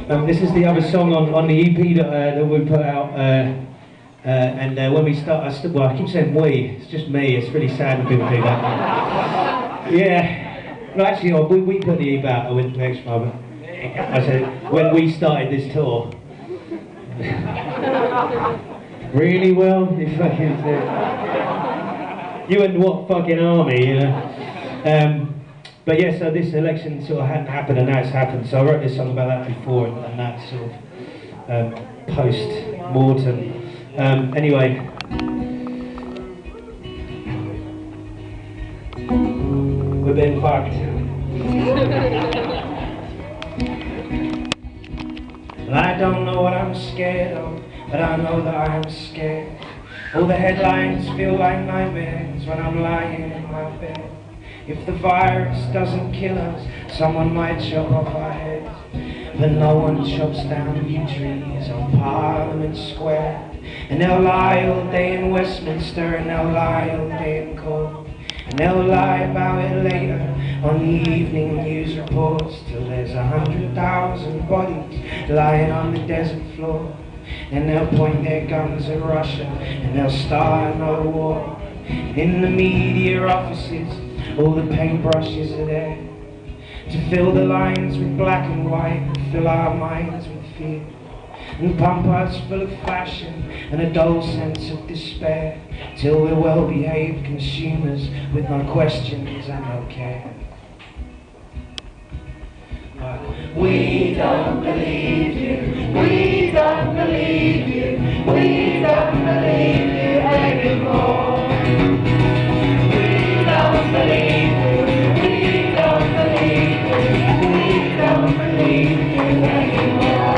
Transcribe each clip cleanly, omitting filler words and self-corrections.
This is the other song on the EP that we put out, when we start, well, I keep saying we, it's just me, it's really sad when people do that. Yeah, well actually, we put the EP out with the next moment. I said, when we started this tour. Really well? You fucking you and what fucking army, you know? But yeah, so this election sort of hadn't happened and now it's happened, so I wrote this song about that before and that sort of post-mortem. Anyway, we've been fucked. Well, I don't know what I'm scared of, but I know that I'm scared. All the headlines feel like nightmares when I'm lying in my bed. If the virus doesn't kill us, someone might chop off our heads. But no one chops down new trees on Parliament Square. And they'll lie all day in Westminster, and they'll lie all day in court. And they'll lie about it later on the evening news reports, till there's 100,000 bodies lying on the desert floor. And they'll point their guns at Russia, and they'll start another war. In the media offices, all the paintbrushes are there to fill the lines with black and white, and fill our minds with fear, and pump us full of fashion and a dull sense of despair, till we're well-behaved consumers with no questions and no care. We don't believe you, we don't believe you, we don't believe you anymore. We don't believe you, we don't believe you, we don't believe you anymore.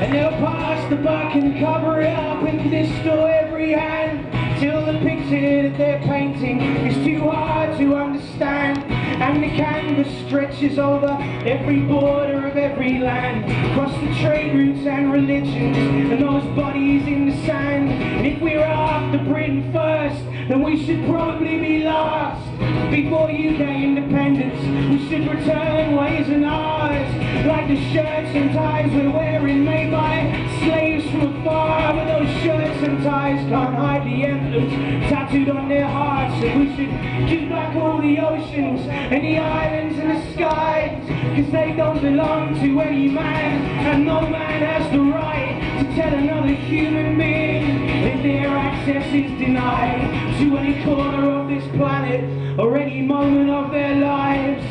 And they'll pass the buck and cover it up and distort every hand, till the picture that they're painting is too hard to understand. And the canvas stretches over every border of every land, across the trade routes and religions and those bodies in the sand. And if we're after Britain first, then we should probably be last. Before UK independence, we should return ways and ours, like the shirts and ties we're wearing made by slaves from afar. But those shirts and ties can't hide the emblems tattooed on their hearts. And we should give back all the oceans and the islands and the skies, cause they don't belong to any man, and no man has the right to tell another human being that their access is denied to any corner of this planet or any moment of their lives.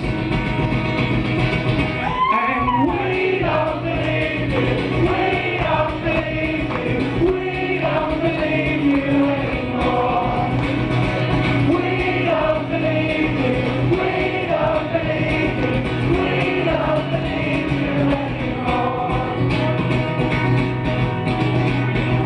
And we don't believe you, we don't believe you, we don't believe you anymore. We don't believe you, we don't believe you, we don't believe you anymore.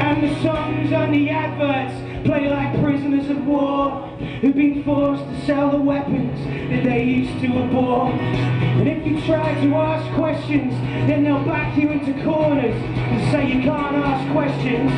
And the songs and the adverts play like prisoners of war who've been forced to sell the weapons that they used to abhor. And if you try to ask questions, then they'll back you into corners and say you can't ask questions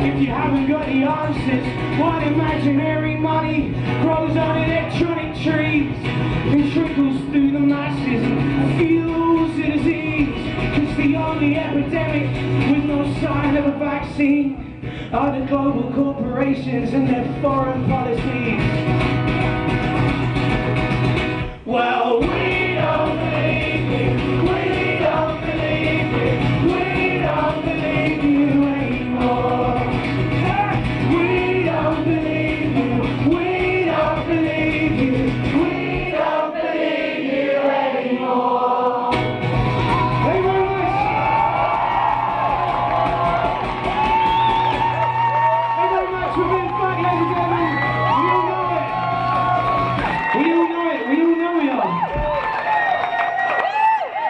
if you haven't got the answers. While imaginary money grows on electronic trees and trickles through the masses and fuels the disease. Cause the only epidemic with no sign of a vaccine are the global corporations and their foreign policies.